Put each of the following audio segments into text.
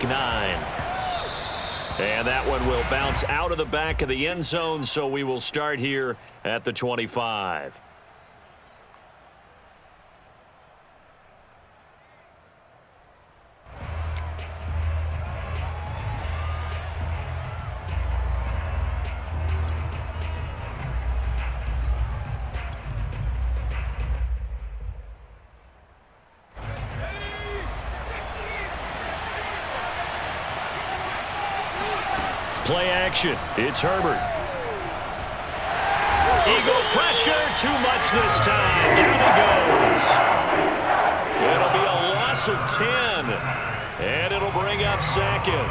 9. And that one will bounce out of the back of the end zone, so we will start here at the 25. Play action. It's Herbert. Eagle pressure. Too much this time. Down he goes. It'll be a loss of 10. And it'll bring up second.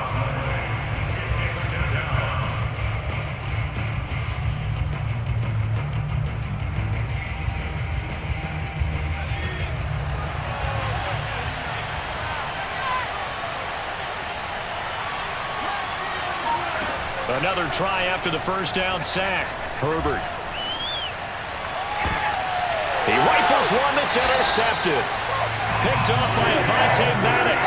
Another try after the first down sack. Herbert. He rifles one that's intercepted. Picked off by Avonte Maddox.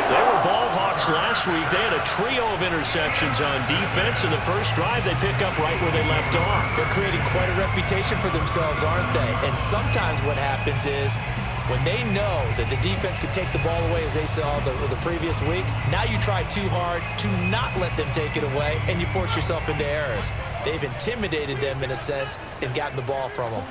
They were ball hawks last week. They had a trio of interceptions on defense. In the first drive, they pick up right where they left off. They're creating quite a reputation for themselves, aren't they? And sometimes what happens is, when they know that the defense can take the ball away, as they saw the previous week, now you try too hard to not let them take it away, and you force yourself into errors. They've intimidated them, in a sense, and gotten the ball from them.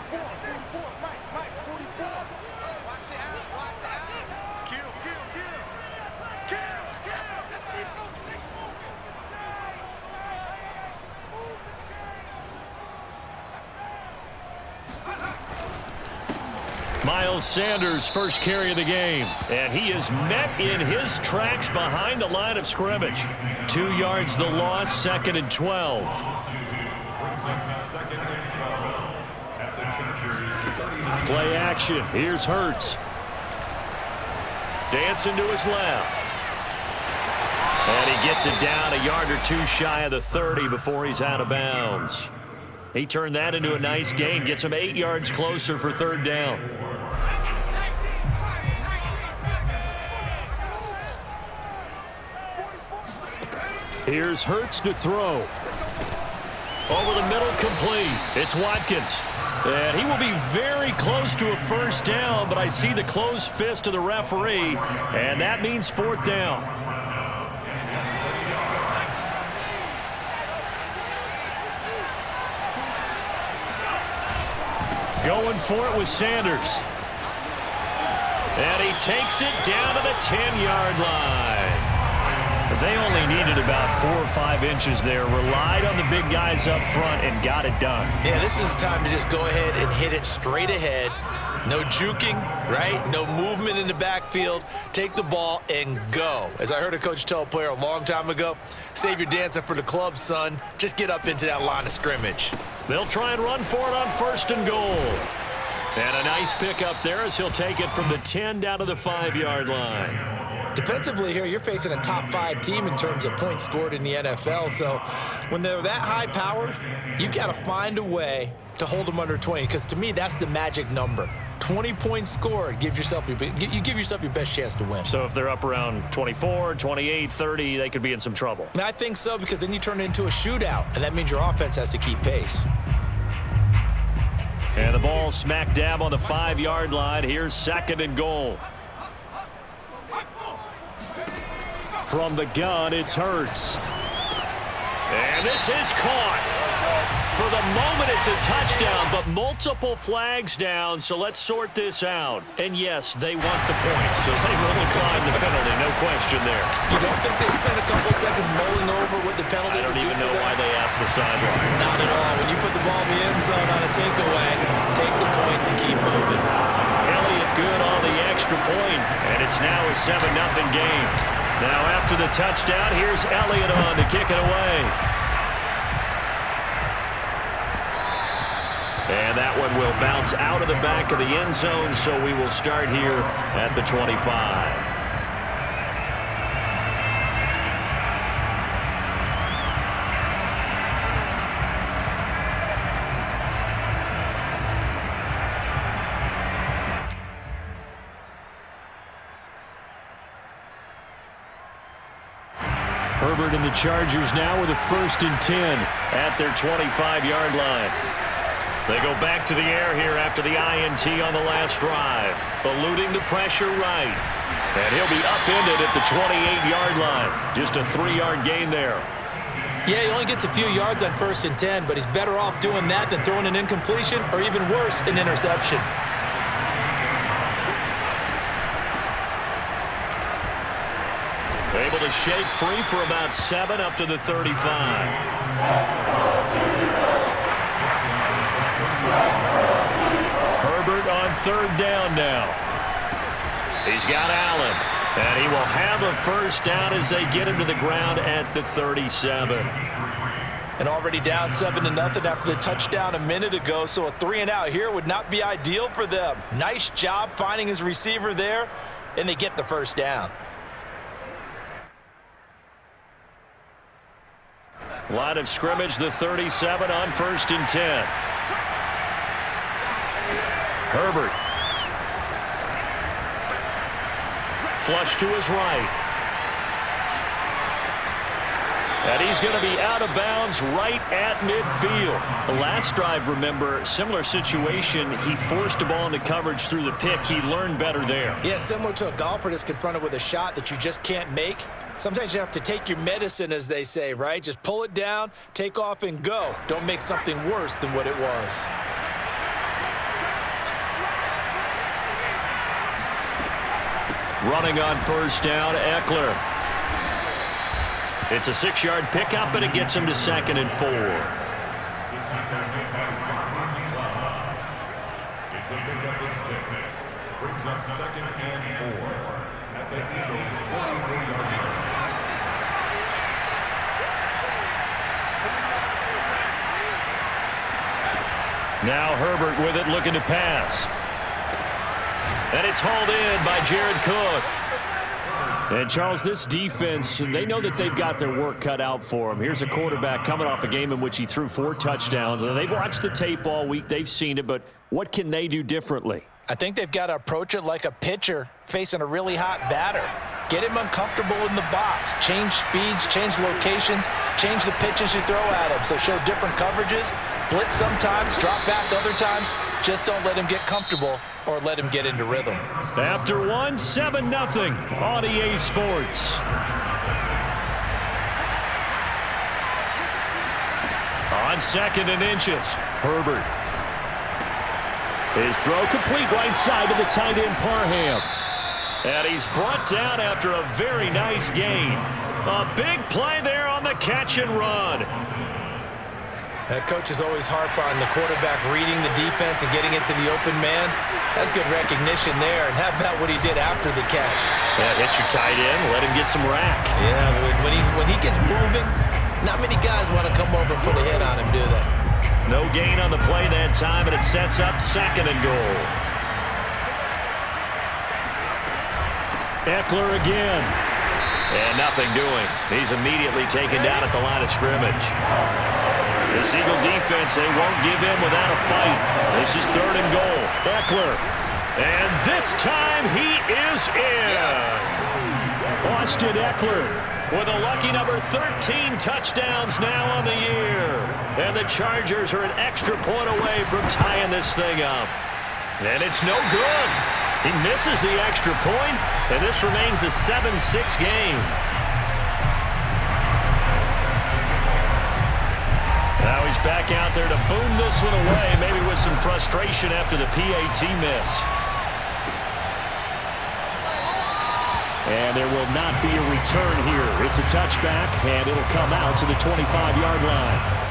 Miles Sanders' first carry of the game. And he is met in his tracks behind the line of scrimmage. 2 yards the loss, 2nd and 12. Play action. Here's Hurts. Dancing to his left. And he gets it down a yard or two shy of the 30 before he's out of bounds. He turned that into a nice gain. Gets him 8 yards closer for 3rd down. Here's Hurts to throw. Over the middle, complete. It's Watkins. And he will be very close to a first down, but I see the closed fist of the referee, and that means 4th down. Going for it with Sanders. And he takes it down to the 10-yard line. They only needed about 4 or 5 inches there. Relied on the big guys up front and got it done. Yeah, this is time to just go ahead and hit it straight ahead. No juking, right? No movement in the backfield. Take the ball and go. As I heard a coach tell a player a long time ago, save your dancing for the club, son. Just get up into that line of scrimmage. They'll try and run for it on 1st and goal. And a nice pickup there as he'll take it from the 10 down to the 5-yard line. Defensively here, you're facing a top 5 team in terms of points scored in the NFL. So when they're that high-powered, you've got to find a way to hold them under 20. Because to me, that's the magic number. 20 points scored, you give yourself your best chance to win. So if they're up around 24, 28, 30, they could be in some trouble. I think so, because then you turn it into a shootout, and that means your offense has to keep pace. And the ball smack dab on the 5-yard line. Here's 2nd and goal. From the gun, it's Hurts. And this is caught. For the moment, it's a touchdown, but multiple flags down, so let's sort this out. And yes, they want the points, so they will decline the penalty, no question there. You don't think they spent a couple seconds mulling over what the penalty I don't even know why they asked the sideline. Not at all. When you put the ball in the end zone on a takeaway, take the points and keep moving. Elliott good on the extra point, and it's now a 7-0 game. Now after the touchdown, here's Elliott on to kick it away. And that one will bounce out of the back of the end zone, so we will start here at the 25. Herbert and the Chargers now with a 1st and 10 at their 25-yard line. They go back to the air here after the INT on the last drive. Eluding the pressure right. And he'll be upended at the 28-yard line. Just a 3-yard gain there. Yeah, he only gets a few yards on 1st and 10, but he's better off doing that than throwing an incompletion or even worse, an interception. Able to shake free for about 7 up to the 35. Herbert on 3rd down now. He's got Allen, and he will have a 1st down as they get him to the ground at the 37. And already down 7-0 after the touchdown a minute ago, so a 3-and-out here would not be ideal for them. Nice job finding his receiver there, and they get the 1st down. Line of scrimmage, the 37 on 1st and 10. Herbert. Flush to his right. And he's going to be out of bounds right at midfield. The last drive, remember, similar situation. He forced the ball into coverage through the pick. He learned better there. Yeah, similar to a golfer that's confronted with a shot that you just can't make. Sometimes you have to take your medicine, as they say, right? Just pull it down, take off, and go. Don't make something worse than what it was. Running on 1st down, Eckler. It's a 6-yard pickup, and it gets him to 2nd and 4. It's a pickup of 6. Brings up 2nd and 4 at the Eagles' 44-yard line. Now Herbert with it, looking to pass. And it's hauled in by Jared Cook. And, Charles, this defense, they know that they've got their work cut out for them. Here's a quarterback coming off a game in which he threw 4 touchdowns. And they've watched the tape all week. They've seen it. But what can they do differently? I think they've got to approach it like a pitcher facing a really hot batter. Get him uncomfortable in the box. Change speeds, change locations, change the pitches you throw at him. So show different coverages. Blitz sometimes, drop back other times. Just don't let him get comfortable or let him get into rhythm. After 7-0 on EA Sports. On 2nd and inches, Herbert. His throw complete right side to the tight end Parham. And he's brought down after a very nice gain. A big play there on the catch and run. Coaches always harp on the quarterback reading the defense and getting it to the open man. That's good recognition there. And how about what he did after the catch? Yeah, hit your tight end, let him get some rack. Yeah, when he gets moving, not many guys want to come over and put a hit on him, do they? No gain on the play that time, and it sets up 2nd and goal. Eckler again. And nothing doing. He's immediately taken down at the line of scrimmage. This Eagle defense, they won't give in without a fight. This is 3rd and goal. Eckler. And this time he is in. Yes. Austin Eckler with a lucky number 13 touchdowns now on the year. And the Chargers are an extra point away from tying this thing up. And it's no good. He misses the extra point, and this remains a 7-6 game. Now he's back out there to boom this one away, maybe with some frustration after the PAT miss. And there will not be a return here. It's a touchback, and it'll come out to the 25-yard line.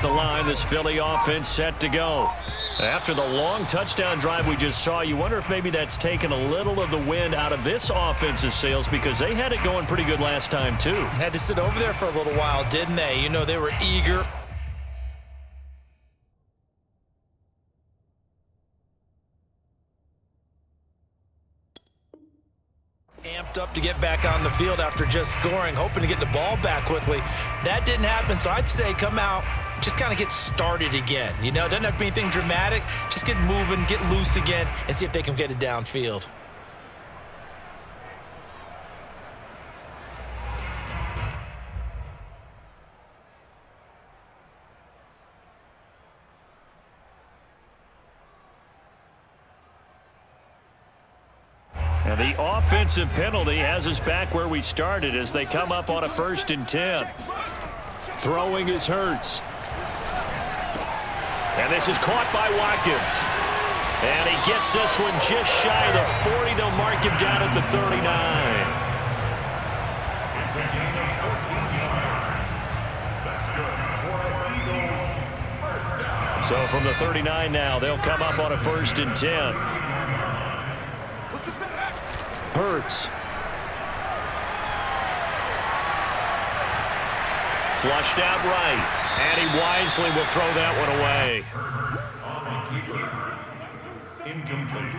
the line. This Philly offense set to go. After the long touchdown drive we just saw, you wonder if maybe that's taken a little of the wind out of this offense's sails because they had it going pretty good last time too. Had to sit over there for a little while, didn't they? You know, they were eager. Amped up to get back on the field after just scoring, hoping to get the ball back quickly. That didn't happen, so I'd say come out, just kind of get started again. You know, doesn't have to be anything dramatic. Just get moving, get loose again, and see if they can get it downfield. And the offensive penalty has us back where we started as they come up on a 1st and 10. Throwing is Hurts. And this is caught by Watkins. And he gets this one just shy of the 40. They'll mark him down at the 39. It's a gain of 14 yards. That's good for an Eagles first down. So from the 39 now, they'll come up on a 1st and 10. Hurts. Flushed out right. And he wisely will throw that one away. Hurts on the keeper. Incomplete.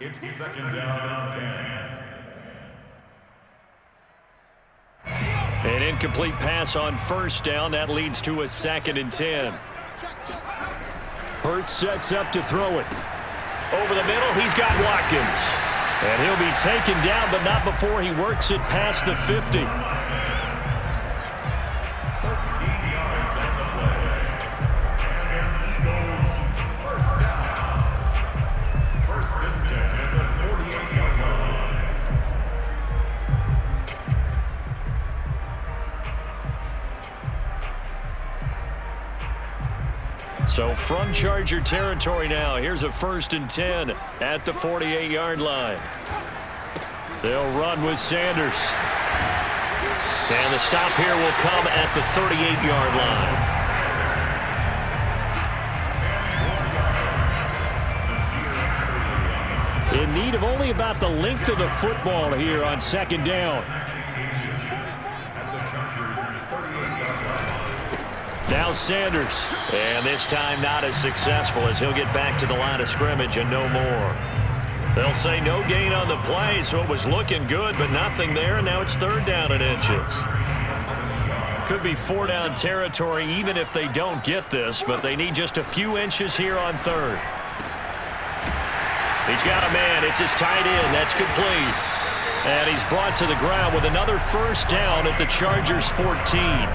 It's 2nd down and 10. An incomplete pass on 1st down. That leads to a 2nd and 10. Hurts sets up to throw it. Over the middle, he's got Watkins. And he'll be taken down, but not before he works it past the 50. 13 yards on the play. And Eagles first down. 1st and 10 at the 48-yard line. So from Charger territory now, here's a 1st and 10 at the 48-yard line. They'll run with Sanders. And the stop here will come at the 38-yard line. In need of only about the length of the football here on 2nd down. Now Sanders, and this time not as successful as he'll get back to the line of scrimmage and no more. They'll say no gain on the play, so it was looking good, but nothing there, and now it's 3rd down and inches. Could be 4-down territory even if they don't get this, but they need just a few inches here on 3rd. He's got a man. It's his tight end. That's complete. And he's brought to the ground with another 1st down at the Chargers' 14.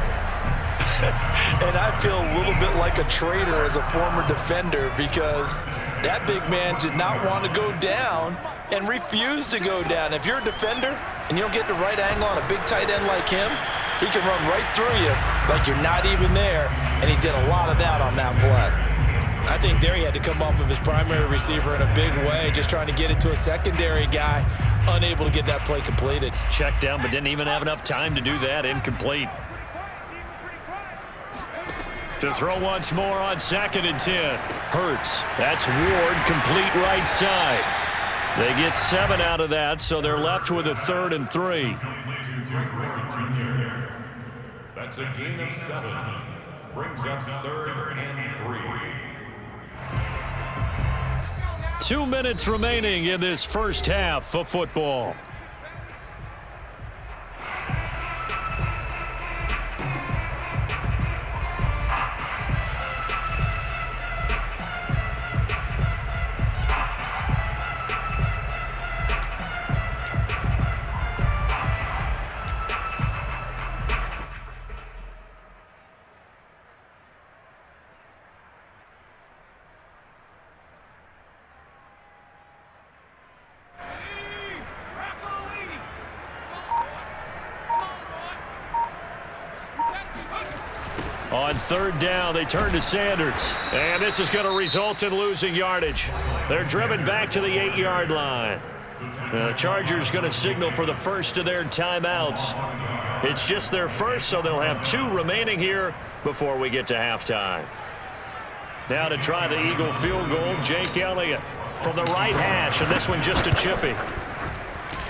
And I feel a little bit like a traitor as a former defender because that big man did not want to go down and refused to go down. If you're a defender and you don't get the right angle on a big tight end like him, he can run right through you like you're not even there, and he did a lot of that on that play. I think there he had to come off of his primary receiver in a big way, just trying to get it to a secondary guy, unable to get that play completed. Checked down, but didn't even have enough time to do that. Incomplete. To throw once more on 2nd and 10. Hurts. That's Ward, complete right side. They get 7 out of that, so they're left with a 3rd and 3. That's a gain of 7. Brings up 3rd and 3. 2 minutes remaining in this first half of football. On 3rd down, they turn to Sanders. And this is going to result in losing yardage. They're driven back to the 8-yard line. The Chargers going to signal for the first of their timeouts. It's just their first, so they'll have 2 remaining here before we get to halftime. Now to try the Eagle field goal, Jake Elliott from the right hash, and this one just a chippy.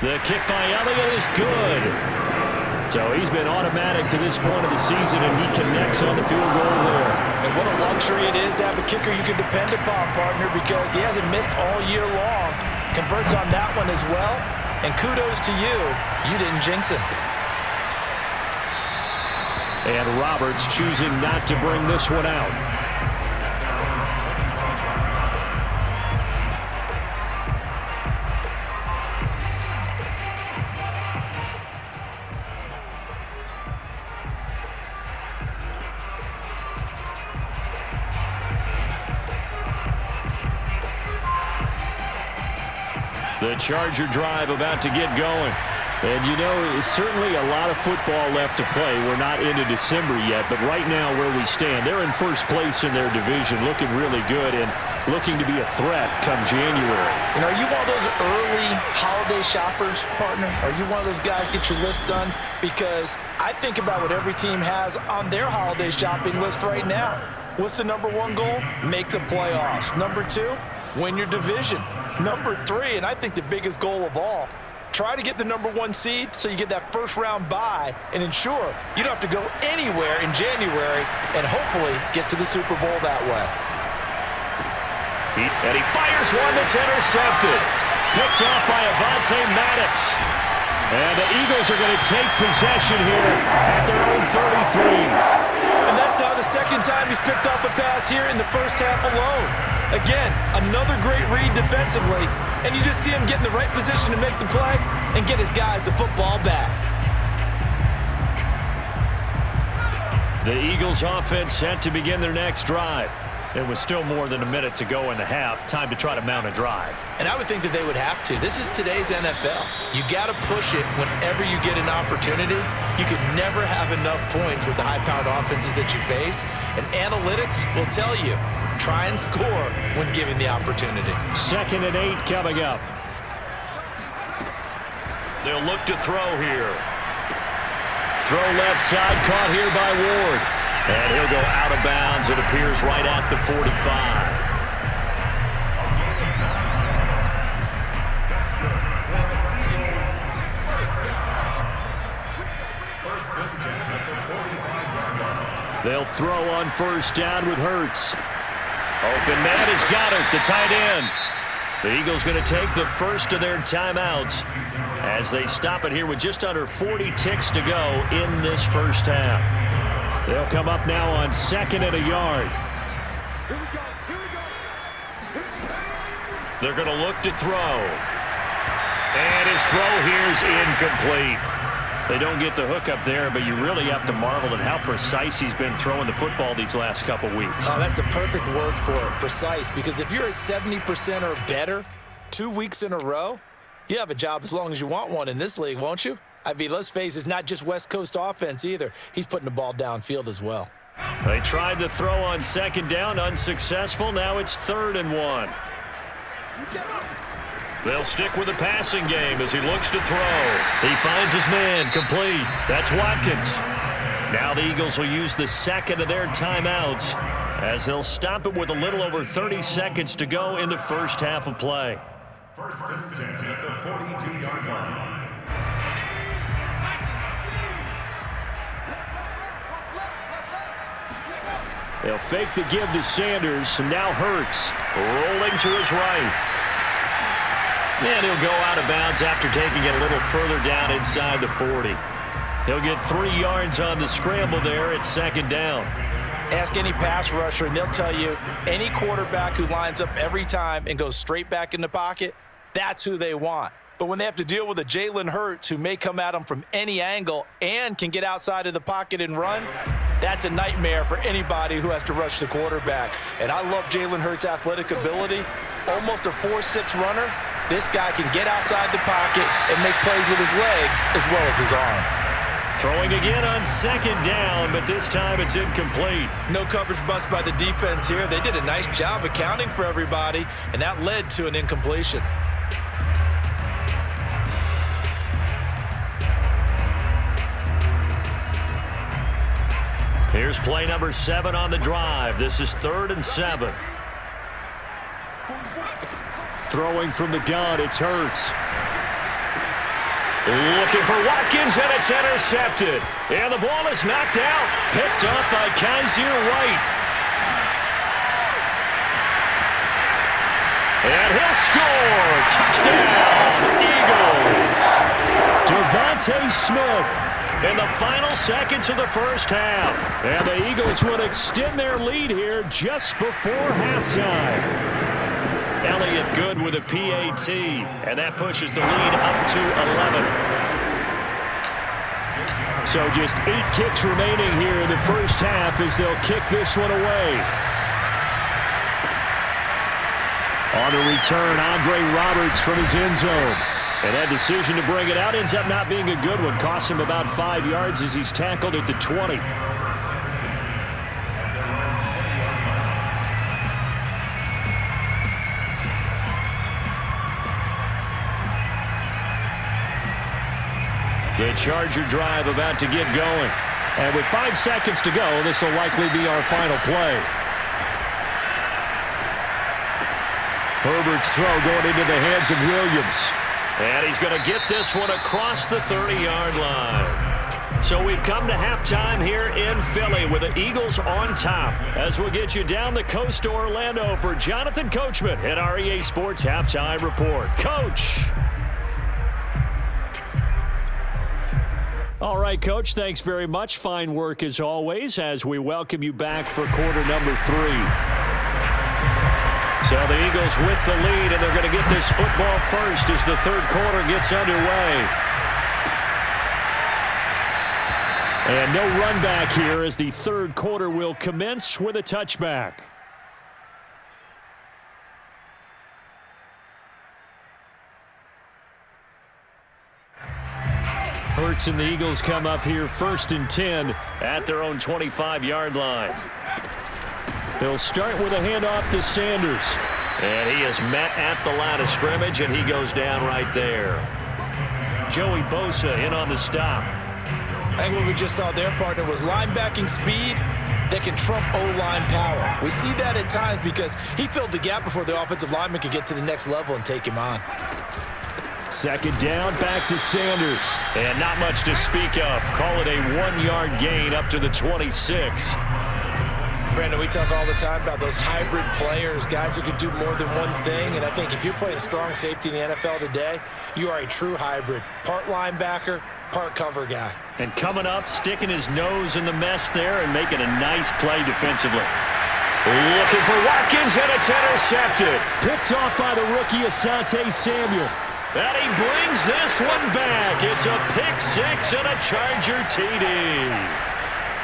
The kick by Elliott is good. So he's been automatic to this point of the season, and he connects on the field goal there. And what a luxury it is to have a kicker you can depend upon, partner, because he hasn't missed all year long. Converts on that one as well. And kudos to you. You didn't jinx him. And Roberts choosing not to bring this one out. The Charger drive about to get going. And, you know, it's certainly a lot of football left to play. We're not into December yet, but right now where we stand, they're in first place in their division, looking really good and looking to be a threat come January. And are you one of those early holiday shoppers, partner? Are you one of those guys get your list done? Because I think about what every team has on their holiday shopping list right now. What's the number one goal? Make the playoffs. Number two, win your division. Number three, and I think the biggest goal of all, try to get the number one seed so you get that first round bye and ensure you don't have to go anywhere in January and hopefully get to the Super Bowl that way. And he fires one that's intercepted. Picked off by Avonte Maddox. And the Eagles are going to take possession here at their own 33. And that's now the second time he's picked off a pass here in the first half alone. Again, another great read defensively, and you just see him get in the right position to make the play and get his guys the football back. The Eagles offense set to begin their next drive. There was still more than a minute to go in the half. Time to try to mount a drive. And I would think that they would have to. This is today's NFL. You got to push it whenever you get an opportunity. You could never have enough points with the high-powered offenses that you face. And analytics will tell you, try and score when given the opportunity. 2nd and 8 coming up. They'll look to throw here. Throw left side, caught here by Ward. And he'll go out of bounds. It appears right at the 45. They'll throw on first down with Hurts. Open man has got it, the tight end. The Eagles going to take the first of their timeouts as they stop it here with just under 40 ticks to go in this first half. They'll come up now on 2nd and a yard. They're going to look to throw. And his throw here is incomplete. They don't get the hook up there, but you really have to marvel at how precise he's been throwing the football these last couple weeks. Oh, that's the perfect word for it, precise, because if you're at 70% or better 2 weeks in a row, you have a job as long as you want one in this league, won't you? I mean, let's face it, it's not just West Coast offense either. He's putting the ball downfield as well. They tried to throw on 2nd down, unsuccessful. Now it's 3rd and 1. They'll stick with the passing game as he looks to throw. He finds his man, complete. That's Watkins. Now the Eagles will use the second of their timeouts as they'll stop it with a little over 30 seconds to go in the first half of play. 1st and 10 at the 42-yard line. They'll fake the give to Sanders, and now Hurts rolling to his right. And he'll go out of bounds after taking it a little further down inside the 40. He'll get 3 yards on the scramble there at 2nd down. Ask any pass rusher, and they'll tell you any quarterback who lines up every time and goes straight back in the pocket, that's who they want. But when they have to deal with a Jalen Hurts who may come at them from any angle and can get outside of the pocket and run, that's a nightmare for anybody who has to rush the quarterback. And I love Jalen Hurts' athletic ability. Almost a 4.6 runner. This guy can get outside the pocket and make plays with his legs as well as his arm. Throwing again on 2nd down, but this time it's incomplete. No coverage bust by the defense here. They did a nice job accounting for everybody, and that led to an incompletion. Here's play number 7 on the drive. This is 3rd and 7. Throwing from the gun, it's Hurts. Looking for Watkins, and it's intercepted. And the ball is knocked out. Picked up by Kaiser White. And he'll score. Touchdown, Eagles. Devontae Smith in the final seconds of the first half. And the Eagles will extend their lead here just before halftime. Elliott good with a PAT, and that pushes the lead up to 11. So just 8 kicks remaining here in the first half as they'll kick this one away. On the return, Andre Roberts from his end zone. And that decision to bring it out ends up not being a good one. Costs him about 5 yards as he's tackled at the 20. The Charger drive about to get going. And with 5 seconds to go, this will likely be our final play. Herbert's throw going into the hands of Williams. And he's going to get this one across the 30-yard line. So we've come to halftime here in Philly with the Eagles on top. As we'll get you down the coast to Orlando for Jonathan Coachman at our EA Sports Halftime Report. Coach. All right, Coach, thanks very much. Fine work as always as we welcome you back for quarter number 3. So the Eagles with the lead, and they're going to get this football first as the third quarter gets underway. And no run back here as the third quarter will commence with a touchback. Hurts and the Eagles come up here 1st and 10 at their own 25-yard line. They'll start with a handoff to Sanders. And he is met at the line of scrimmage, and he goes down right there. Joey Bosa in on the stop. I think what we just saw their partner was linebacking speed that can trump O-line power. We see that at times because he filled the gap before the offensive lineman could get to the next level and take him on. 2nd down, back to Sanders. And not much to speak of. Call it a 1-yard gain up to the 26. Brandon, we talk all the time about those hybrid players, guys who can do more than one thing. And I think if you're playing strong safety in the NFL today, you are a true hybrid. Part linebacker, part cover guy. And coming up, sticking his nose in the mess there and making a nice play defensively. Looking for Watkins, and it's intercepted. Picked off by the rookie Asante Samuel. And he brings this one back. It's a pick-6 and a Charger TD.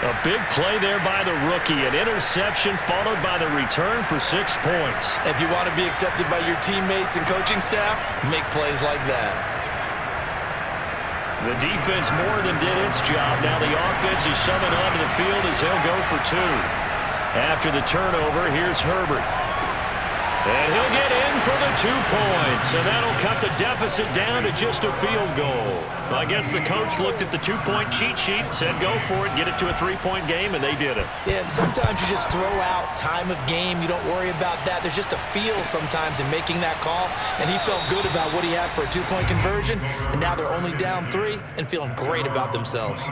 A big play there by the rookie. An interception followed by the return for 6 points. If you want to be accepted by your teammates and coaching staff, make plays like that. The defense more than did its job. Now the offense is summoned onto the field as they'll go for 2. After the turnover, here's Herbert. And he'll get in for the 2 points. And that'll cut the deficit down to just a field goal. I guess the coach looked at the 2-point cheat sheet, said go for it, get it to a 3-point game, and they did it. Yeah, and sometimes you just throw out time of game. You don't worry about that. There's just a feel sometimes in making that call. And he felt good about what he had for a 2-point conversion. And now they're only down 3 and feeling great about themselves.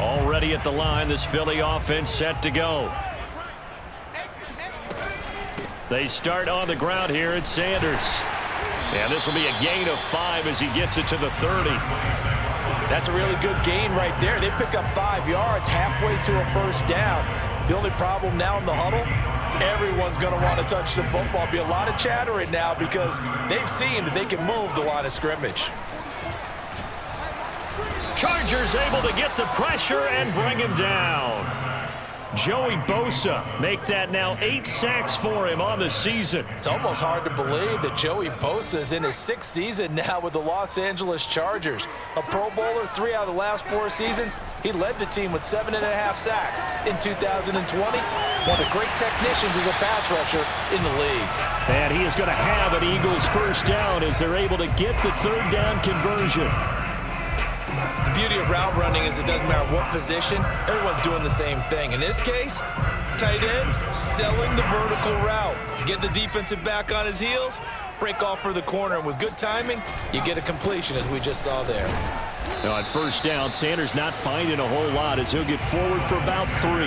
Already at the line, this Philly offense set to go. They start on the ground here at Sanders. And this will be a gain of 5 as he gets it to the 30. That's a really good gain right there. They pick up 5 yards halfway to a first down. The only problem now in the huddle, everyone's going to want to touch the football. Be a lot of chattering now because they've seen that they can move the line of scrimmage. Chargers able to get the pressure and bring him down. Joey Bosa make that now 8 sacks for him on the season. It's almost hard to believe that Joey Bosa is in his 6th season now with the Los Angeles Chargers. A Pro Bowler 3 out of the last 4 seasons. He led the team with 7.5 sacks. In 2020, one of the great technicians as a pass rusher in the league. And he is going to have an Eagles first down as they're able to get the 3rd down conversion. The beauty of route running is it doesn't matter what position, everyone's doing the same thing. In this case, tight end, selling the vertical route. Get the defensive back on his heels, break off for the corner, and with good timing, you get a completion as we just saw there. Now on first down, Sanders not finding a whole lot as he'll get forward for about 3.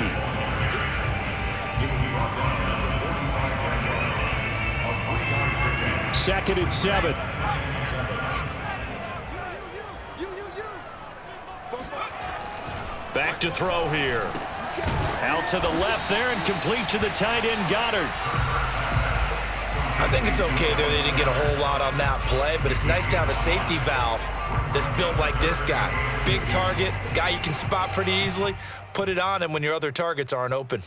Second and 7. Back to throw here. Out to the left there and complete to the tight end, Goddard. I think it's okay there they didn't get a whole lot on that play, but it's nice to have a safety valve that's built like this guy. Big target, guy you can spot pretty easily. Put it on him when your other targets aren't open.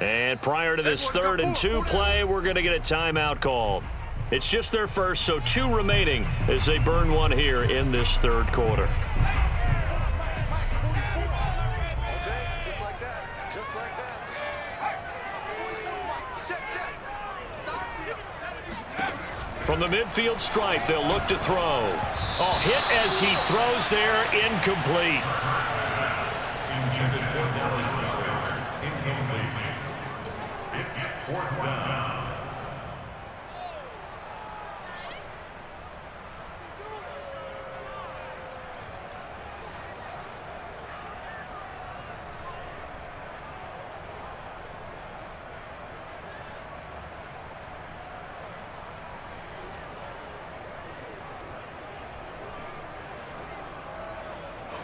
And prior to this 3rd and 2 play, we're going to get a timeout called. It's just their first, so 2 remaining as they burn one here in this 3rd quarter. From the midfield stripe, they'll look to throw. Oh, hit as he throws there, incomplete. Intended for Dallas Goddard. Incomplete. It's 4th down.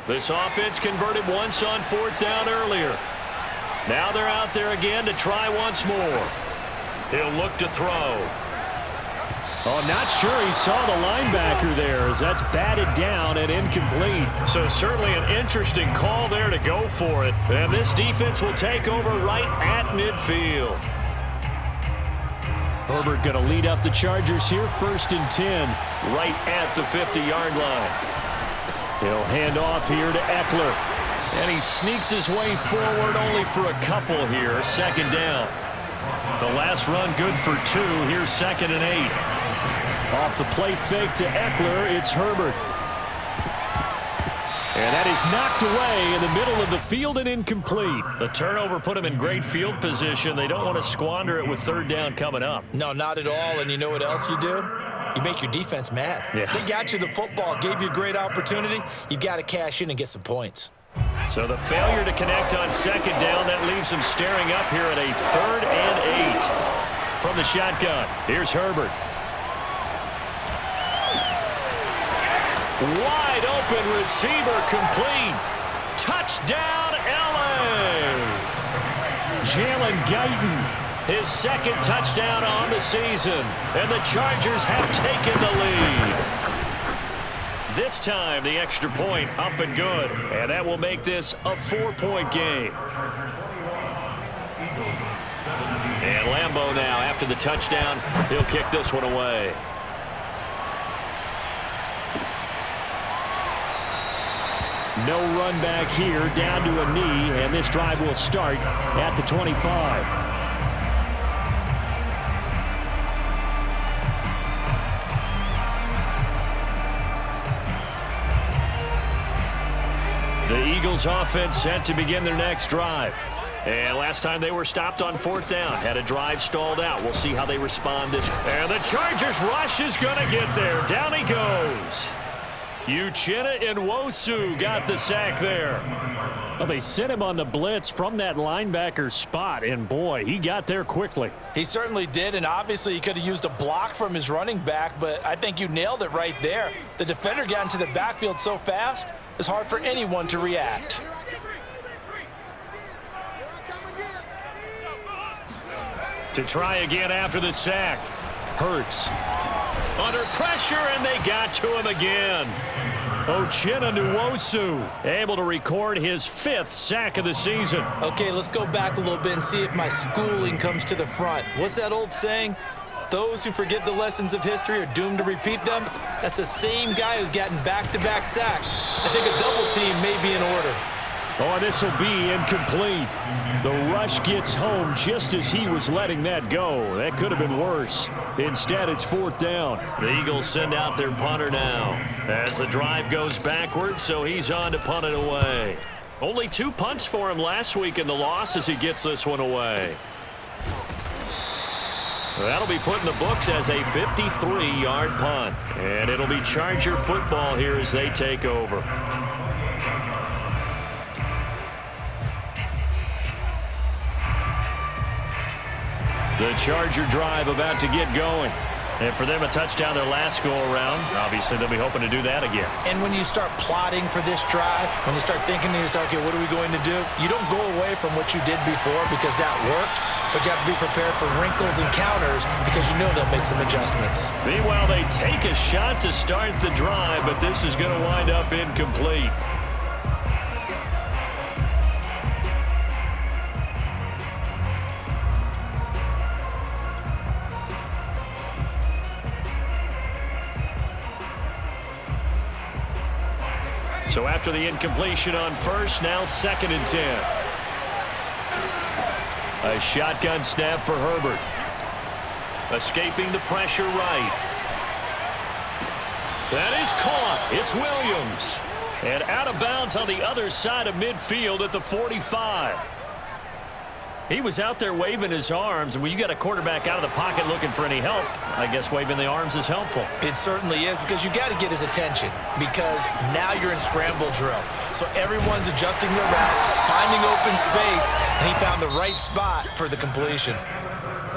This offense converted once on 4th down earlier. Now they're out there again to try once more. He'll look to throw. Oh, not sure he saw the linebacker there as that's batted down and incomplete. So certainly an interesting call there to go for it. And this defense will take over right at midfield. Herbert going to lead up the Chargers here, 1st and 10. Right at the 50-yard line. He'll hand off here to Eckler. And he sneaks his way forward only for a couple here. 2nd down. The last run good for 2. Here's 2nd and 8. Off the play fake to Eckler, it's Herbert. And that is knocked away in the middle of the field and incomplete. The turnover put him in great field position. They don't want to squander it with 3rd down coming up. No, not at all. And you know what else you do? You make your defense mad. Yeah. They got you the football, gave you a great opportunity. You've got to cash in and get some points. So the failure to connect on 2nd down, that leaves him staring up here at a 3rd and 8. From the shotgun, here's Herbert. Wide open receiver complete. Touchdown, LA. Jalen Guyton. His 2nd touchdown on the season. And the Chargers have taken the lead. This time, the extra point up and good. And that will make this a 4-point game. And Lambeau now, after the touchdown, he'll kick this one away. No run back here, down to a knee, and this drive will start at the 25. The Eagles offense set to begin their next drive. And last time they were stopped on 4th down, had a drive stalled out. We'll see how they respond this. And the Chargers rush is going to get there. Down he goes. Uchenna Nwosu got the sack there. Well, they sent him on the blitz from that linebacker spot, and boy, he got there quickly. He certainly did, and obviously he could have used a block from his running back, but I think you nailed it right there. The defender got into the backfield so fast, it's hard for anyone to react. To try again after the sack. Hurts. Under pressure, and they got to him again. Uchenna Nwosu able to record his 5th sack of the season. Okay, let's go back a little bit and see if my schooling comes to the front. What's that old saying? Those who forget the lessons of history are doomed to repeat them. That's the same guy who's gotten back-to-back sacks. I think a double team may be in order. Oh, this will be incomplete. The rush gets home just as he was letting that go. That could have been worse. Instead, it's 4th down. The Eagles send out their punter now as the drive goes backwards, so he's on to punt it away. Only 2 punts for him last week in the loss as he gets this one away. That'll be put in the books as a 53-yard punt. And it'll be Charger football here as they take over. The Charger drive about to get going. And for them, a touchdown their last go-around. Obviously, they'll be hoping to do that again. And when you start plotting for this drive, when you start thinking to yourself, okay, what are we going to do? You don't go away from what you did before because that worked, but you have to be prepared for wrinkles and counters because you know they'll make some adjustments. Meanwhile, they take a shot to start the drive, but this is going to wind up incomplete. So after the incompletion on first, now 2nd and 10. A shotgun snap for Herbert. Escaping the pressure right. That is caught. It's Williams. And out of bounds on the other side of midfield at the 45. He was out there waving his arms, and when you got a quarterback out of the pocket looking for any help, I guess waving the arms is helpful. It certainly is, because you got to get his attention, because now you're in scramble drill. So everyone's adjusting their routes, finding open space, and he found the right spot for the completion.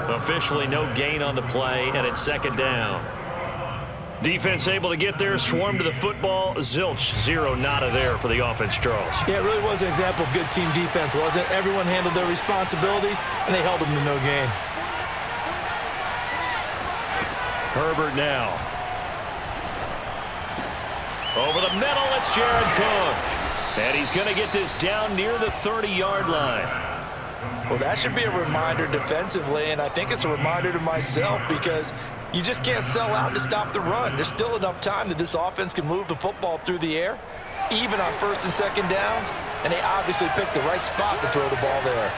Officially no gain on the play, and it's 2nd down. Defense able to get there, swarm to the football. Zilch, 0 nada there for the offense, Charles. Yeah, it really was an example of good team defense, wasn't it? Everyone handled their responsibilities, and they held them to no gain. Herbert now. Over the middle, it's Jared Cook. And he's going to get this down near the 30-yard line. Well, that should be a reminder defensively, and I think it's a reminder to myself because you just can't sell out to stop the run. There's still enough time that this offense can move the football through the air, even on 1st and 2nd downs, and they obviously picked the right spot to throw the ball there.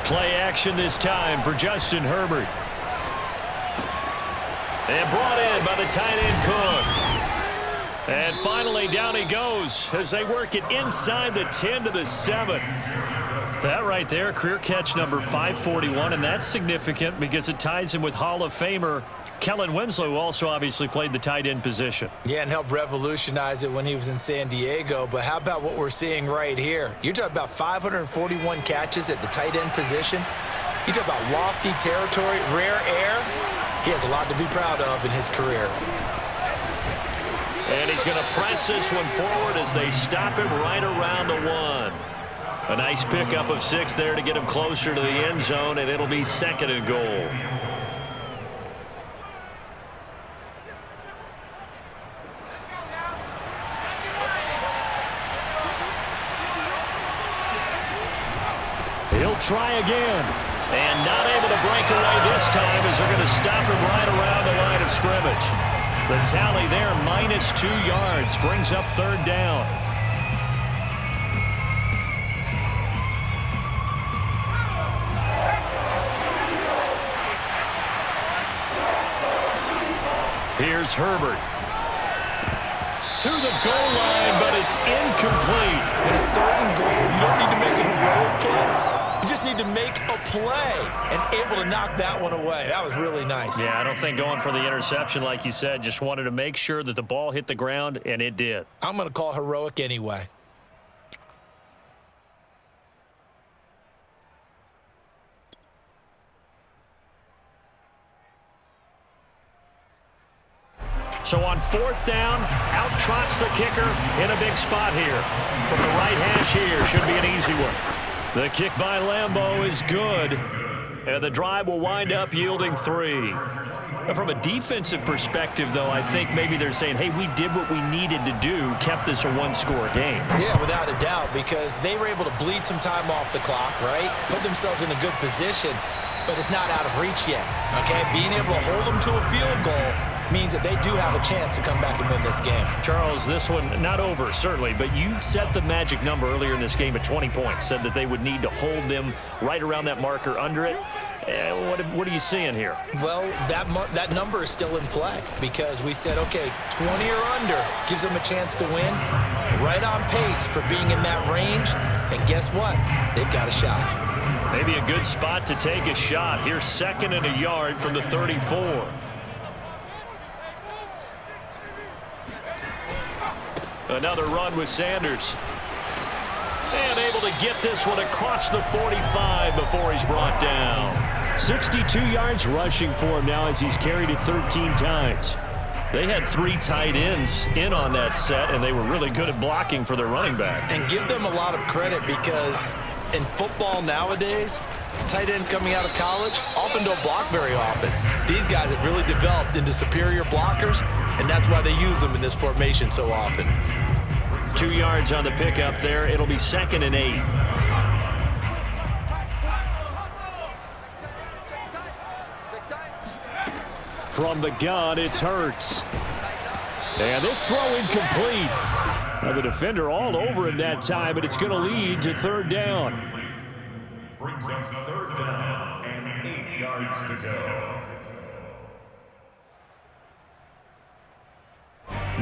Play action this time for Justin Herbert. And brought in by the tight end Cook. And finally down he goes as they work it inside the 10 to the 7. That right there, career catch number 541, and that's significant because it ties him with Hall of Famer Kellen Winslow, who also obviously played the tight end position. Yeah, and helped revolutionize it when he was in San Diego. But how about what we're seeing right here? You're talking about 541 catches at the tight end position. You talk about lofty territory, rare air. He has a lot to be proud of in his career. And he's going to press this one forward as they stop him right around the 1. A nice pickup of 6 there to get him closer to the end zone, and it'll be 2nd and goal. He'll try again. And not able to break away this time as they're going to stop him right around the line of scrimmage. The tally there, -2 yards, brings up 3rd down. Here's Herbert. To the goal line, but it's incomplete. When it's 3rd and goal, you don't need to make a heroic play. You just need need to make a play and able to knock that one away. That was really nice. Yeah, I don't think going for the interception, like you said, just wanted to make sure that the ball hit the ground, and it did. I'm going to call heroic anyway. So on fourth down, out trots the kicker in a big spot here. From the right hash here, should be an easy one. The kick by Lambeau is good, and the drive will wind up yielding 3. From a defensive perspective, though, I think maybe they're saying, hey, we did what we needed to do, kept this a one-score game. Yeah, without a doubt, because they were able to bleed some time off the clock, right? Put themselves in a good position, but it's not out of reach yet, okay? Being able to hold them to a field goal means that they do have a chance to come back and win this game. Charles, this one, not over, certainly, but you set the magic number earlier in this game at 20 points, said that they would need to hold them right around that marker under it. What are you seeing here? Well, that number is still in play because we said, okay, 20 or under gives them a chance to win. Right on pace for being in that range, and guess what? They've got a shot. Maybe a good spot to take a shot. Here's 2nd and a yard from the 34. Another run with Sanders. And able to get this one across the 45 before he's brought down. 62 yards rushing for him now as he's carried it 13 times. They had 3 tight ends in on that set, and they were really good at blocking for their running back. And give them a lot of credit because in football nowadays, tight ends coming out of college often don't block very often. These guys have really developed into superior blockers, and that's why they use them in this formation so often. 2 yards on the pickup there. It'll be 2nd and 8. From the gun, it's Hurts. And this throw incomplete. Now the defender all over him that time, but it's going to lead to 3rd down. Brings up 3rd down and 8 yards to go.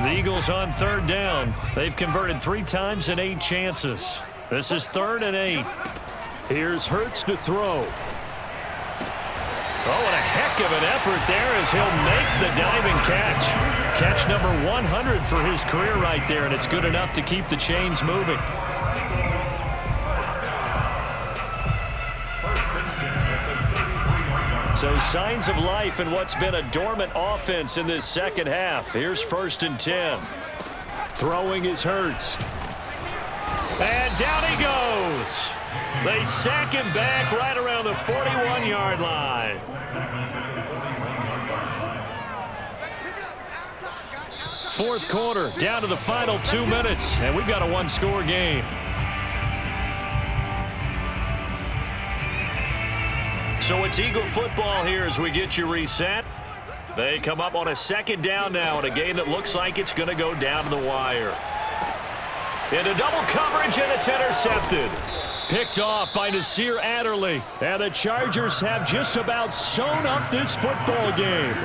The Eagles on 3rd down. They've converted 3 times in 8 chances. This is 3rd and 8. Here's Hurts to throw. Oh, and a heck of an effort there as he'll make the diving catch. Catch number 100 for his career right there, and it's good enough to keep the chains moving. So signs of life in what's been a dormant offense in this second half. Here's 1st and 10. Throwing is Hurts. And down he goes. They sack him back right around the 41-yard line. Fourth quarter, down to the final 2 minutes, and we've got a one-score game. So it's Eagle football here as we get you reset. They come up on a 2nd down now in a game that looks like it's going to go down to the wire. Into double coverage, and it's intercepted. Picked off by Nasir Adderley. And the Chargers have just about sewn up this football game.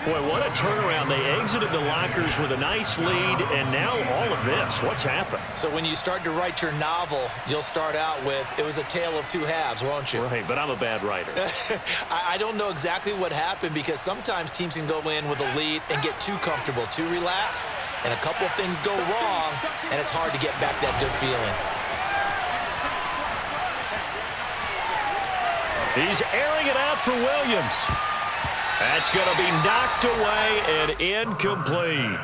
Boy, what a turnaround. They exited the lockers with a nice lead, and now all of this. What's happened? So when you start to write your novel, you'll start out with, it was a tale of 2 halves, won't you? Right, but I'm a bad writer. I don't know exactly what happened because sometimes teams can go in with a lead and get too comfortable, too relaxed, and a couple of things go wrong, and it's hard to get back that good feeling. He's airing it out for Williams. That's going to be knocked away and incomplete.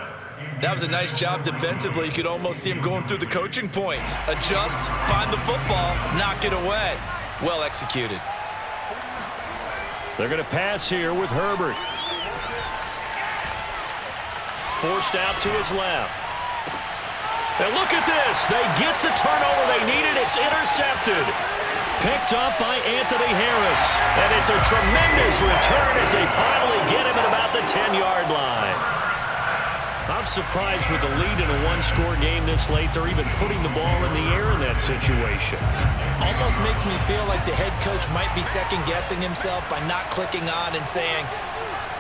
That was a nice job defensively. You could almost see him going through the coaching points. Adjust, find the football, knock it away. Well executed. They're going to pass here with Herbert. Forced out to his left. And look at this. They get the turnover they needed. It's intercepted. Picked up by Anthony Harris. And it's a tremendous return as they finally get him at about the 10-yard line. I'm surprised with the lead in a one-score game this late. They're even putting the ball in the air in that situation. Almost makes me feel like the head coach might be second-guessing himself by not clicking on and saying,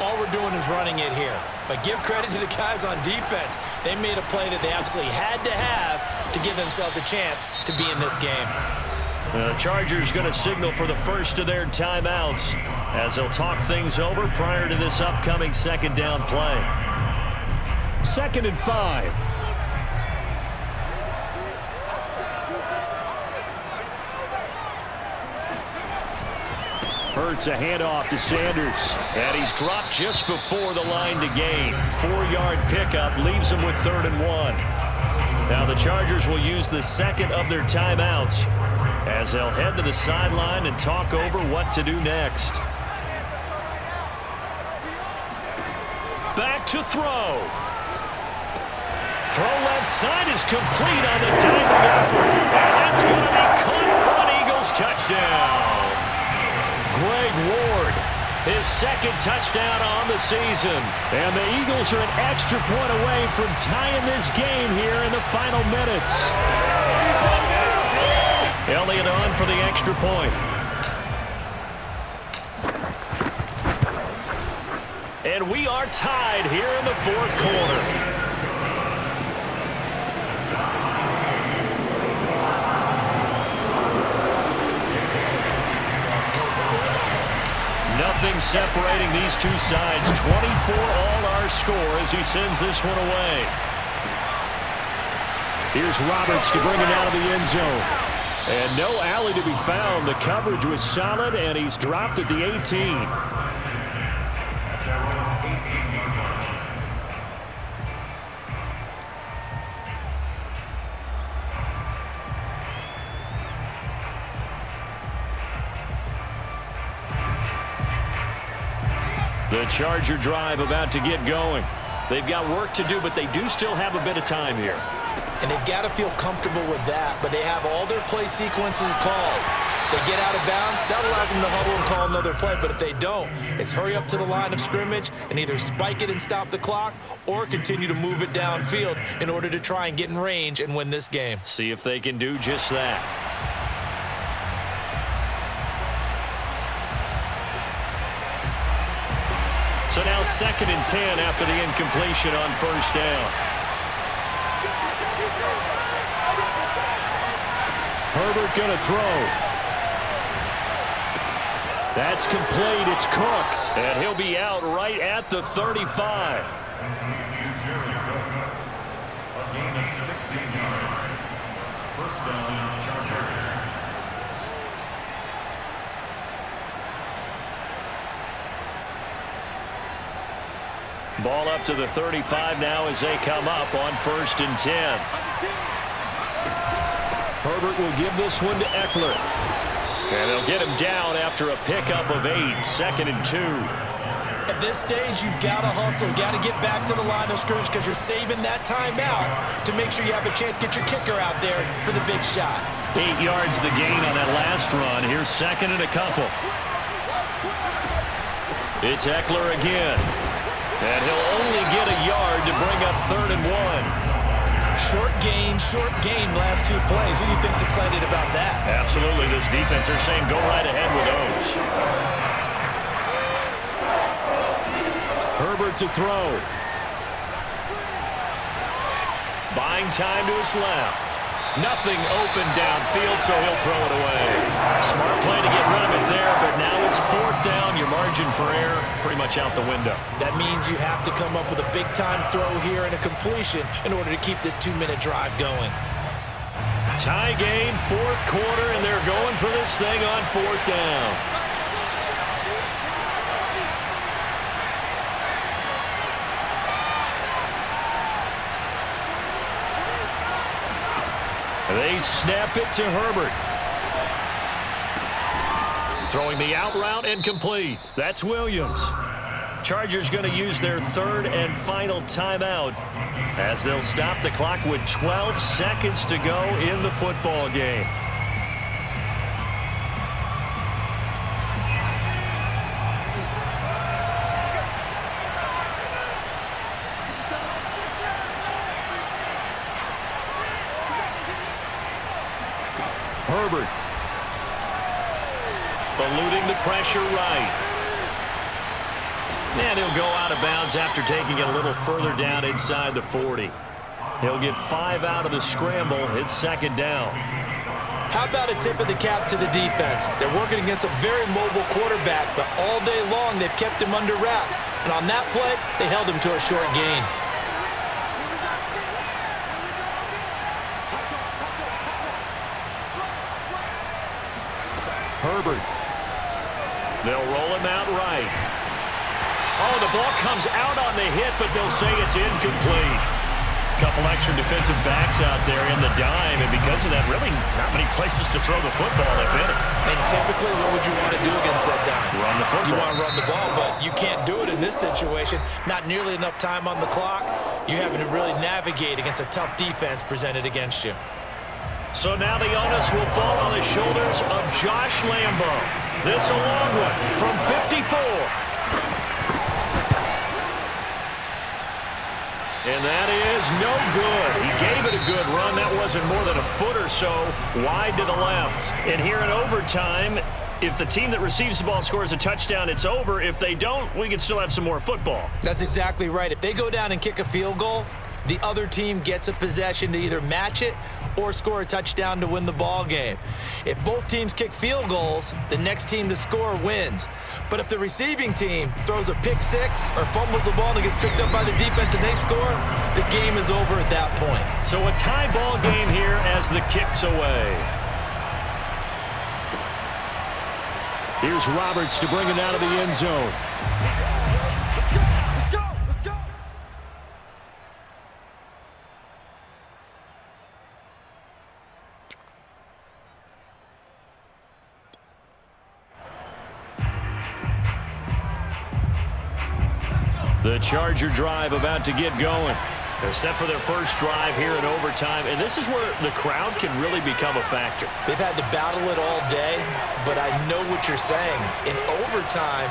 all we're doing is running it here. But give credit to the guys on defense. They made a play that they absolutely had to have to give themselves a chance to be in this game. The Chargers going to signal for the first of their timeouts as they'll talk things over prior to this upcoming second down play. 2nd and 5. Hurts a handoff to Sanders. And he's dropped just before the line to gain. 4-yard pickup leaves him with 3rd and 1. Now the Chargers will use the second of their timeouts as they'll head to the sideline and talk over what to do next. Back to throw. Throw left side is complete on the diving effort. And that's going to be caught for an Eagles touchdown. Greg Ward, his 2nd touchdown on the season. And the Eagles are an extra point away from tying this game here in the final minutes. Elliott on for the extra point. And we are tied here in the 4th quarter. Nothing separating these two sides. 24 all our score as he sends this one away. Here's Roberts to bring it out of the end zone. And no alley to be found. The coverage was solid, and he's dropped at the 18. The Charger drive about to get going. They've got work to do, but they do still have a bit of time here. And they've got to feel comfortable with that, but they have all their play sequences called. If they get out of bounds, that allows them to huddle and call another play, but if they don't, it's hurry up to the line of scrimmage and either spike it and stop the clock or continue to move it downfield in order to try and get in range and win this game. See if they can do just that. So now 2nd and 10 after the incompletion on 1st down. Herbert going to throw. That's complete. It's Cook. And he'll be out right at the 35. A gain of 16 yards. 1st down, Chargers. Ball up to the 35 now as they come up on 1st and 10. Herbert will give this one to Eckler. And they'll get him down after a pickup of 8, 2nd and 2. At this stage, you've got to hustle, got to get back to the line of scrimmage because you're saving that timeout to make sure you have a chance to get your kicker out there for the big shot. 8 yards the gain on that last run. Here's 2nd and a couple. It's Eckler again. And he'll only get a yard to bring up 3rd and 1. Short gain, last 2 plays. Who do you think's excited about that? Absolutely. This defense, they're saying go right ahead with those. Herbert to throw. Buying time to his left. Nothing open downfield, so he'll throw it away. Smart play to get rid of it there, but now it's 4th down. Your margin for error pretty much out the window. That means you have to come up with a big-time throw here and a completion in order to keep this 2-minute drive going. Tie game, 4th quarter, and they're going for this thing on 4th down. They snap it to Herbert. Throwing the out route and complete. That's Williams. Chargers going to use their 3rd and final timeout as they'll stop the clock with 12 seconds to go in the football game. Herbert eluding the pressure right. And he'll go out of bounds after taking it a little further down inside the 40. He'll get 5 out of the scramble. It's 2nd down. How about a tip of the cap to the defense? They're working against a very mobile quarterback, but all day long they've kept him under wraps. And on that play, they held him to a short gain. Herbert. They'll roll him out right. Oh, the ball comes out on the hit, but they'll say it's incomplete. Couple extra defensive backs out there in the dime, and because of that, really not many places to throw the football, if any. And typically, what would you want to do against that dime? Run the football. You want to run the ball, but you can't do it in this situation. Not nearly enough time on the clock. You're having to really navigate against a tough defense presented against you. So now the onus will fall on the shoulders of Josh Lambo. This a long one from 54. And that is no good. He gave it a good run. That wasn't more than a foot or so wide to the left. And here in overtime, if the team that receives the ball scores a touchdown, it's over. If they don't, we can still have some more football. That's exactly right. If they go down and kick a field goal, the other team gets a possession to either match it or score a touchdown to win the ball game. If both teams kick field goals, the next team to score wins. But if the receiving team throws a pick six or fumbles the ball and it gets picked up by the defense and they score, the game is over at that point. So a tie ball game here as the kick's away. Here's Roberts to bring it out of the end zone. The Charger drive about to get going. They're set for their first drive here in overtime, and this is where the crowd can really become a factor. They've had to battle it all day, but I know what you're saying. In overtime,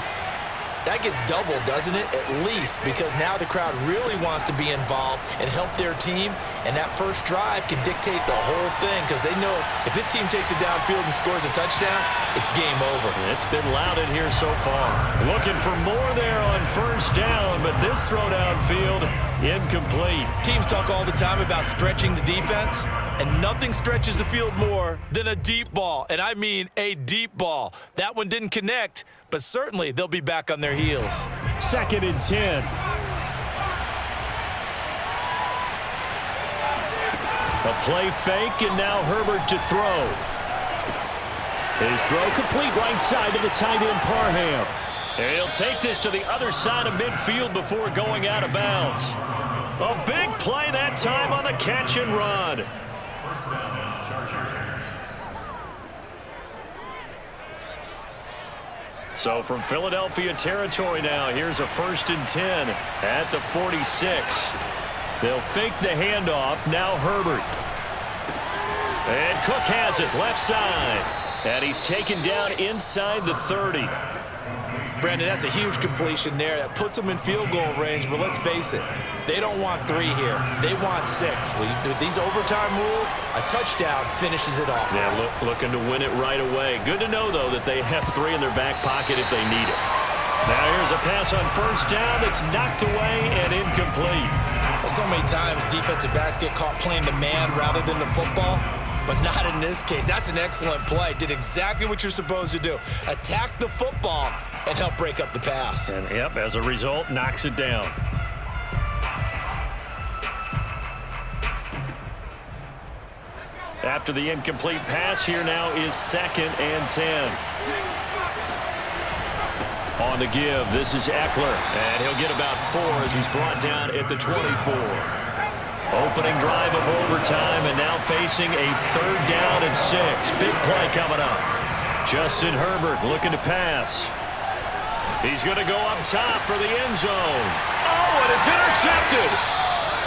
that gets doubled, doesn't it? At least, because now the crowd really wants to be involved and help their team, and that first drive can dictate the whole thing because they know if this team takes it downfield and scores a touchdown, it's game over. It's been loud in here so far. Looking for more there on first down, but this throw downfield, incomplete. Teams talk all the time about stretching the defense, and nothing stretches the field more than a deep ball, and I mean a deep ball. That one didn't connect, but certainly they'll be back on their heels. 2nd and 10. A play fake, and now Herbert to throw. His throw complete right side to the tight end Parham. And he'll take this to the other side of midfield before going out of bounds. A big play that time on the catch and run. First down, Chargers. So from Philadelphia territory now, here's a 1st and 10 at the 46. They'll fake the handoff. Now Herbert. And Cook has it left side. And he's taken down inside the 30. Brandon, that's a huge completion there. That puts them in field goal range, but let's face it, they don't want 3 here. They want 6. With these overtime rules, a touchdown finishes it off. Yeah, looking to win it right away. Good to know, though, that they have 3 in their back pocket if they need it. Now here's a pass on first down that's knocked away and incomplete. Well, so many times defensive backs get caught playing the man rather than the football, but not in this case. That's an excellent play. Did exactly what you're supposed to do. Attack the football and help break up the pass. And, yep, as a result, knocks it down. After the incomplete pass, here now is 2nd and 10. On the give, this is Eckler, and he'll get about 4 as he's brought down at the 24. Opening drive of overtime, and now facing a 3rd down and 6. Big play coming up. Justin Herbert looking to pass. He's going to go up top for the end zone. Oh, and it's intercepted.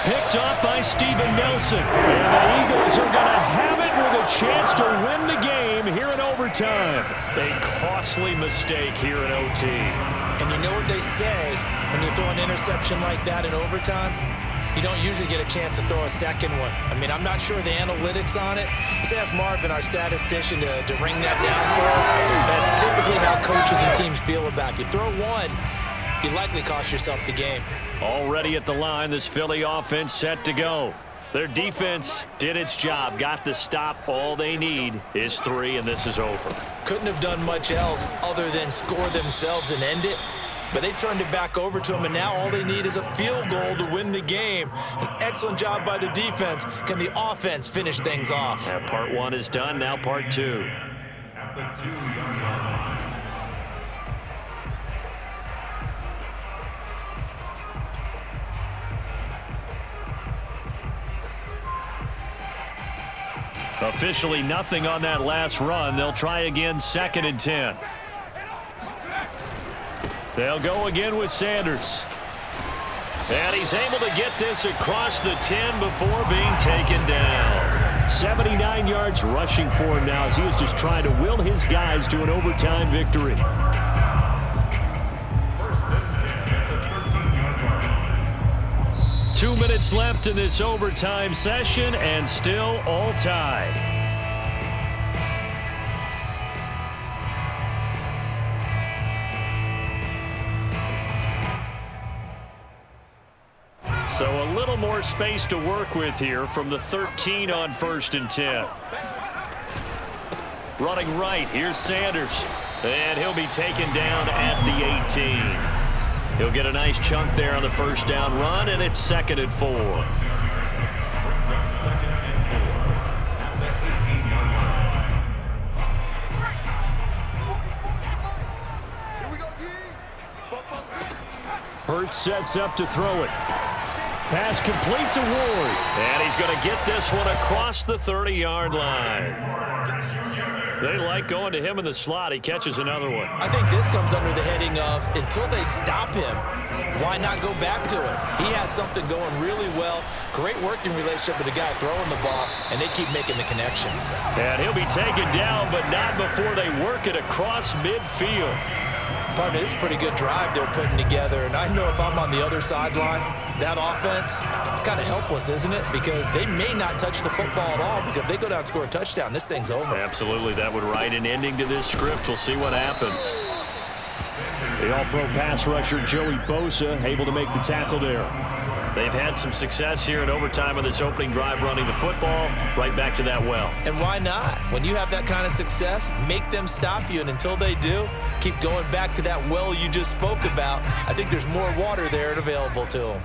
Picked up by Steven Nelson. And the Eagles are going to have it with a chance to win the game here in overtime. A costly mistake here in OT. And you know what they say when you throw an interception like that in overtime? You don't usually get a chance to throw a second one. I mean, I'm not sure the analytics on it. Let's ask Marvin, our statistician, to ring that down for us. That's typically how coaches and teams feel about you. Throw one, you likely cost yourself the game. Already at the line, this Philly offense set to go. Their defense did its job, got the stop. All they need is 3, and this is over. Couldn't have done much else other than score themselves and end it. But they turned it back over to them, and now all they need is a field goal to win the game. An excellent job by the defense. Can the offense finish things off? That part 1 is done, now part 2. At the 2-yard line. Officially nothing on that last run. They'll try again, 2nd and 10. They'll go again with Sanders. And he's able to get this across the 10 before being taken down. 79 yards rushing for him now as he is just trying to will his guys to an overtime victory. 1st and 10 at the 13-yard line. 2 minutes left in this overtime session, and still all tied. So a little more space to work with here from the 13 on 1st and 10. Running right, here's Sanders. And he'll be taken down at the 18. He'll get a nice chunk there on the 1st down run, and it's 2nd and 4. Brings up 2nd and 4 at the 18-yard line. Hurts sets up to throw it. Pass complete to Ward. And he's going to get this one across the 30-yard line. They like going to him in the slot. He catches another one. I think this comes under the heading of until they stop him, why not go back to him? He has something going really well. Great working relationship with the guy throwing the ball, and they keep making the connection. And he'll be taken down, but not before they work it across midfield. Partner, this is a pretty good drive they're putting together, and I know if I'm on the other sideline, that offense, kind of helpless, isn't it? Because they may not touch the football at all, because if they go down and score a touchdown, this thing's over. Absolutely, that would write an ending to this script. We'll see what happens. The all-pro pass rusher Joey Bosa able to make the tackle there. They've had some success here in overtime on this opening drive running the football. Right back to that well. And why not? When you have that kind of success, make them stop you, and until they do, keep going back to that well you just spoke about. I think there's more water there and available to them.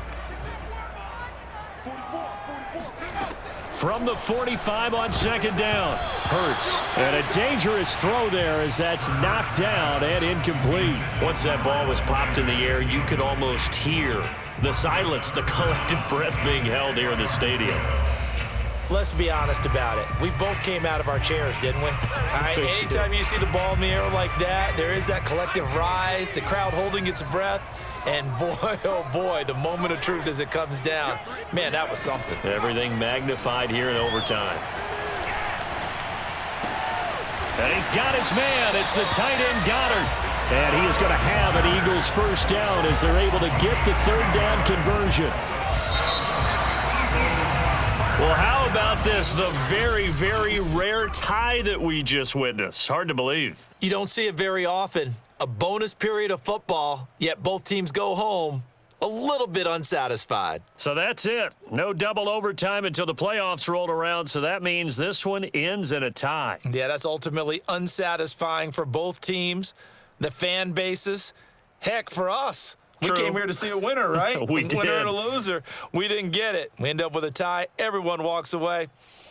From the 45 on 2nd down. Hurts. And a dangerous throw there as that's knocked down and incomplete. Once that ball was popped in the air, you could almost hear the silence, the collective breath being held here in the stadium. Let's be honest about it. We both came out of our chairs, didn't we? All right, anytime you see the ball in the air like that, there is that collective rise, the crowd holding its breath, and boy, oh boy, the moment of truth as it comes down. Man, that was something. Everything magnified here in overtime. And he's got his man. It's the tight end Goddard. And he is going to have an Eagles 1st down as they're able to get the 3rd down conversion. Well, how about this? The very, very rare tie that we just witnessed. Hard to believe. You don't see it very often. A bonus period of football, yet both teams go home a little bit unsatisfied. So that's it. No double overtime until the playoffs rolled around, so that means this one ends in a tie. Yeah, that's ultimately unsatisfying for both teams, the fan bases. Heck, for us. True. We came here to see a winner, right? We did. Winner and a loser. We didn't get it. We end up with a tie. Everyone walks away.